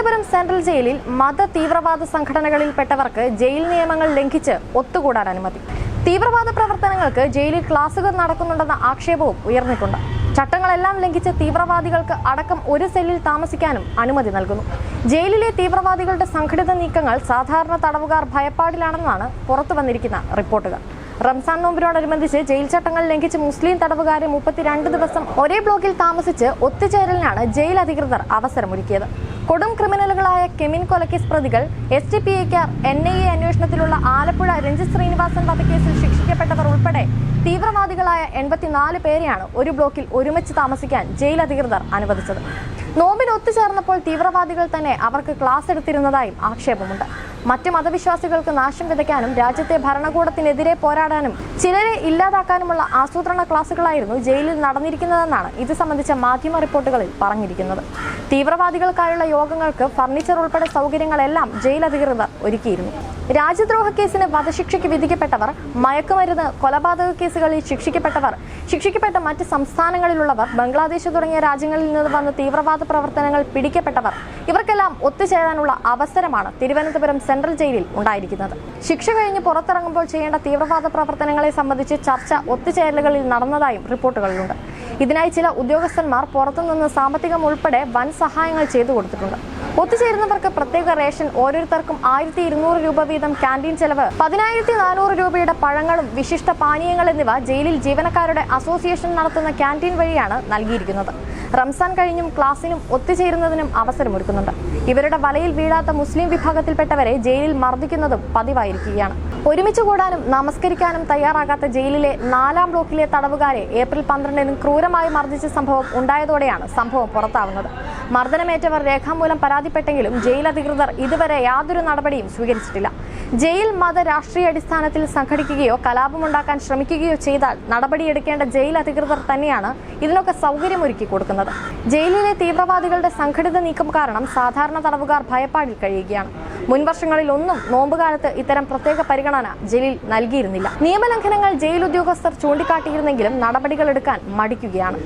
Thiruvananthapuram central ജയിലിൽ മത തീവ്രവാദ സംഘടനകളിൽപ്പെട്ടവർക്ക് ജയിൽ നിയമങ്ങൾ ലംഘിച്ച് ഒത്തുകൂടാൻ അനുമതി. തീവ്രവാദ പ്രവർത്തനങ്ങൾക്ക് ജയിലിൽ ക്ലാസുകൾ നടക്കുന്നുണ്ടെന്ന ആക്ഷേപവും ഉയർന്നിട്ടുണ്ട്. ചട്ടങ്ങളെല്ലാം ലംഘിച്ച് തീവ്രവാദികൾക്ക് അടക്കം ഒരു സെല്ലിൽ താമസിക്കാനും അനുമതി നൽകുന്നു. ജയിലിലെ തീവ്രവാദികളുടെ സംഘടിത നീക്കങ്ങൾ സാധാരണ തടവുകാർ ഭയപ്പാടിലാണെന്നാണ് പുറത്തു വന്നിരിക്കുന്ന റിപ്പോർട്ടുകൾ. റംസാൻ നോമ്പിനോടനുബന്ധിച്ച് ജയിൽ ചട്ടങ്ങൾ ലംഘിച്ച് മുസ്ലിം തടവുകാരെ 32 ദിവസം ഒരേ ബ്ലോക്കിൽ താമസിച്ച് ഒത്തുചേരലിനാണ് ജയിൽ അധികൃതർ അവസരമൊരുക്കിയത്. കൊടും ക്രിമിനലുകളായ കെമിൻ കൊലക്കേസ് പ്രതികൾ, SDPIക്കാർ, NIA അന്വേഷണത്തിലുള്ള ആലപ്പുഴ രഞ്ജിത്ത് ശ്രീനിവാസൻ വധക്കേസിൽ ശിക്ഷിക്കപ്പെട്ടവർ ഉൾപ്പെടെ തീവ്രവാദികളായ 84 പേരെയാണ് ഒരു ബ്ലോക്കിൽ ഒരുമിച്ച് താമസിക്കാൻ ജയിൽ അധികൃതർ അനുവദിച്ചത്. നോമ്പിന് ഒത്തുചേർന്നപ്പോൾ തീവ്രവാദികൾ തന്നെ അവർക്ക് ക്ലാസ് എടുത്തിരുന്നതായും ആക്ഷേപമുണ്ട്. മറ്റ് മതവിശ്വാസികൾക്ക് നാശം വിതയ്ക്കാനും രാജ്യത്തെ ഭരണകൂടത്തിനെതിരെ പോരാടാനും ചിലരെ ഇല്ലാതാക്കാനുമുള്ള ആസൂത്രണ ക്ലാസുകളായിരുന്നു ജയിലിൽ നടന്നിരിക്കുന്നതെന്നാണ് ഇത് സംബന്ധിച്ച മാധ്യമ റിപ്പോർട്ടുകളിൽ പറഞ്ഞിരിക്കുന്നത്. തീവ്രവാദികൾക്കായുള്ള യോഗങ്ങൾക്ക് ഫർണിച്ചർ ഉൾപ്പെടെ സൗകര്യങ്ങളെല്ലാം ജയിൽ അധികൃതർ ഒരുക്കിയിരുന്നു. രാജ്യദ്രോഹ കേസിന് വധശിക്ഷയ്ക്ക് വിധിക്കപ്പെട്ടവർ, മയക്കുമരുന്ന്, കൊലപാതക കേസുകളിൽ ശിക്ഷിക്കപ്പെട്ട മറ്റ് സംസ്ഥാനങ്ങളിലുള്ളവർ, ബംഗ്ലാദേശ് തുടങ്ങിയ രാജ്യങ്ങളിൽ നിന്ന് വന്ന് തീവ്രവാദ പ്രവർത്തനങ്ങൾ പിടിക്കപ്പെട്ടവർ, ഇവർക്കെല്ലാം ഒത്തുചേരാനുള്ള അവസരമാണ് തിരുവനന്തപുരം സെൻട്രൽ ജയിലിൽ ഉണ്ടായിരിക്കുന്നത്. ശിക്ഷ കഴിഞ്ഞ് പുറത്തിറങ്ങുമ്പോൾ ചെയ്യേണ്ട തീവ്രവാദ പ്രവർത്തനങ്ങളെ സംബന്ധിച്ച് ചർച്ച ഒത്തുചേരലുകളിൽ നടന്നതായും റിപ്പോർട്ടുകളിലുണ്ട്. ഇതിനായി ചില ഉദ്യോഗസ്ഥന്മാർ പുറത്തുനിന്ന് സാമ്പത്തികം ഉൾപ്പെടെ വൻ സഹായങ്ങൾ ചെയ്തു കൊടുത്തിട്ടുണ്ട്. ഒത്തുചേരുന്നവർക്ക് പ്രത്യേക റേഷൻ, ഓരോരുത്തർക്കും 1200 രൂപ വീതം ക്യാൻറ്റീൻ ചെലവ്, 10400 രൂപയുടെ പഴങ്ങളും വിശിഷ്ട പാനീയങ്ങൾ എന്നിവ ജയിലിൽ ജീവനക്കാരുടെ അസോസിയേഷൻ നടത്തുന്ന ക്യാൻറ്റീൻ വഴിയാണ് നൽകിയിരിക്കുന്നത്. റംസാൻ കഴിഞ്ഞും ക്ലാസിനും ഒത്തുചേരുന്നതിനും അവസരമൊരുക്കുന്നുണ്ട്. ഇവരുടെ വലയിൽ വീഴാത്ത മുസ്ലിം വിഭാഗത്തിൽപ്പെട്ടവരെ ജയിലിൽ മർദ്ദിക്കുന്നതും പതിവായിരിക്കുകയാണ്. ഒരുമിച്ച് കൂടാനും നമസ്കരിക്കാനും തയ്യാറാകാത്ത ജയിലിലെ 4-ാം ബ്ലോക്കിലെ തടവുകാരെ ഏപ്രിൽ 12-ന് ക്രൂരമായി മർദ്ദിച്ച സംഭവം ഉണ്ടായതോടെയാണ് സംഭവം പുറത്താവുന്നത്. മർദ്ദനമേറ്റവർ രേഖാമൂലം പരാതിപ്പെട്ടെങ്കിലും ജയിൽ അധികൃതർ ഇതുവരെ യാതൊരു നടപടിയും സ്വീകരിച്ചിട്ടില്ല. ജയിൽ മത രാഷ്ട്രീയ അടിസ്ഥാനത്തിൽ സംഘടിക്കുകയോ കലാപമുണ്ടാക്കാൻ ശ്രമിക്കുകയോ ചെയ്താൽ നടപടിയെടുക്കേണ്ട ജയിൽ അധികൃതർ തന്നെയാണ് ഇതിനൊക്കെ സൗകര്യമൊരുക്കി കൊടുക്കുന്നത്. ജയിലിലെ തീവ്രവാദികളുടെ സംഘടിത നീക്കം കാരണം സാധാരണ തടവുകാർ ഭയപ്പാടിൽ കഴിയുകയാണ്. മുൻവർഷങ്ങളിലൊന്നും നോമ്പുകാലത്ത് ഇത്തരം പ്രത്യേക പരിഗണന ജയിലിൽ നൽകിയിരുന്നില്ല. നിയമലംഘനങ്ങൾ ജയിൽ ഉദ്യോഗസ്ഥർ ചൂണ്ടിക്കാട്ടിയിരുന്നെങ്കിലും നടപടികളെടുക്കാൻ മടിക്കുകയാണ്.